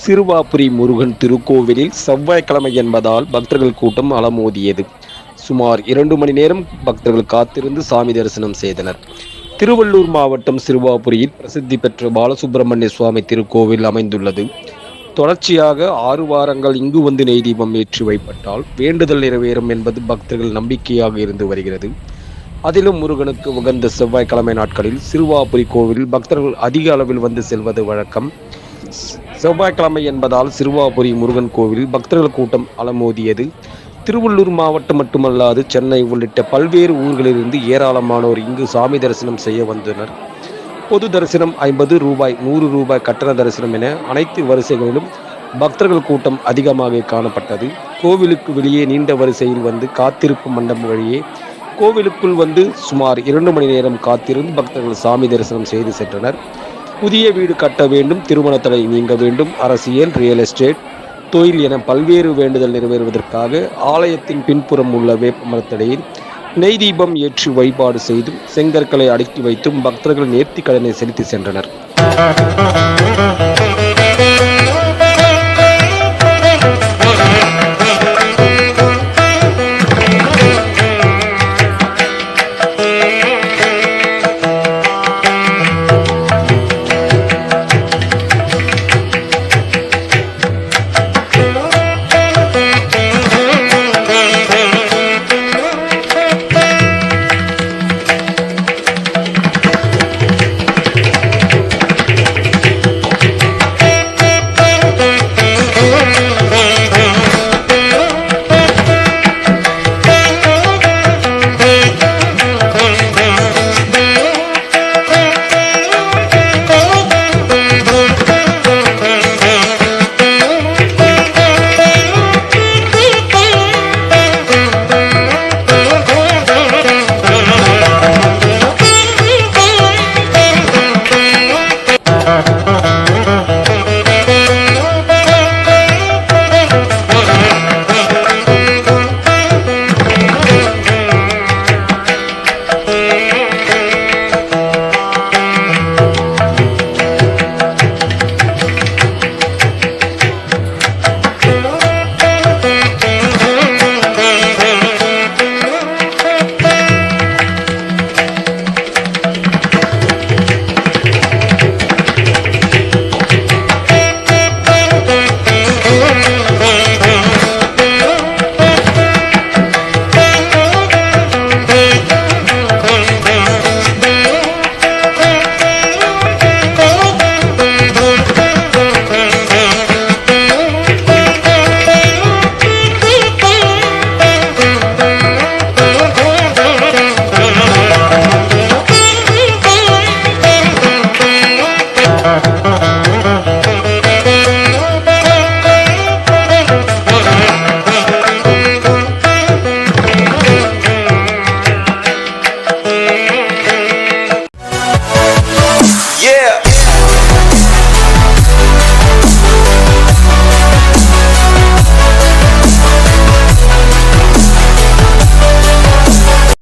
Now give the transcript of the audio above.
சிறுவாபுரி முருகன் திருக்கோவிலில் செவ்வாய்க்கிழமை என்பதால் பக்தர்கள் கூட்டம் அலமோதியது. சுமார் 2 மணி நேரம் பக்தர்கள் காத்திருந்து சாமி தரிசனம் செய்தனர். திருவள்ளூர் மாவட்டம் சிறுவாபுரியில் பிரசித்தி பெற்ற பாலசுப்பிரமணிய சுவாமி திருக்கோவில் அமைந்துள்ளது. தொடர்ச்சியாக 6 வாரங்கள் இங்கு வந்து நெய் தீபம் ஏற்றி வைப்பட்டால் வேண்டுதல் நிறைவேறும் என்பது பக்தர்கள் நம்பிக்கையாக இருந்து வருகிறது. அதிலும் முருகனுக்கு உகந்த செவ்வாய்க்கிழமை நாட்களில் சிறுவாபுரி கோவிலில் பக்தர்கள் அதிக அளவில் வந்து செல்வது வழக்கம். செவ்வாய்க்கிழமை என்பதால் சிறுவாபுரி முருகன் கோவிலில் பக்தர்கள் கூட்டம் அலமோதியது. திருவள்ளூர் மாவட்டம் மட்டுமல்லாது சென்னை உள்ளிட்ட பல்வேறு ஊர்களிலிருந்து ஏராளமானோர் இங்கு சாமி தரிசனம் செய்ய வந்தனர். பொது தரிசனம் 50 ரூபாய், 100 ரூபாய் கட்டண தரிசனம் என அனைத்து வரிசைகளிலும் பக்தர்கள் கூட்டம் அதிகமாக காணப்பட்டது. கோவிலுக்கு வெளியே நீண்ட வரிசையில் வந்து காத்திருப்பு மண்டபம் வழியே கோவிலுக்குள் வந்து சுமார் 2 மணி நேரம் காத்திருந்து பக்தர்கள் சாமி தரிசனம் செய்து சென்றனர். புதிய வீடு கட்ட வேண்டும், திருமண தடை நீங்க வேண்டும், அரசியல், ரியல் எஸ்டேட், தொழில் என பல்வேறு வேண்டுதல் நிறைவேறுவதற்காக ஆலயத்தின் பின்புறம் உள்ள வேப்ப மரத்தடியில் நெய் தீபம் ஏற்றி வழிபாடு செய்தும் செங்கற்களை அடுக்கி வைத்தும் பக்தர்கள் நேர்த்தி கடனை செலுத்தி சென்றனர்.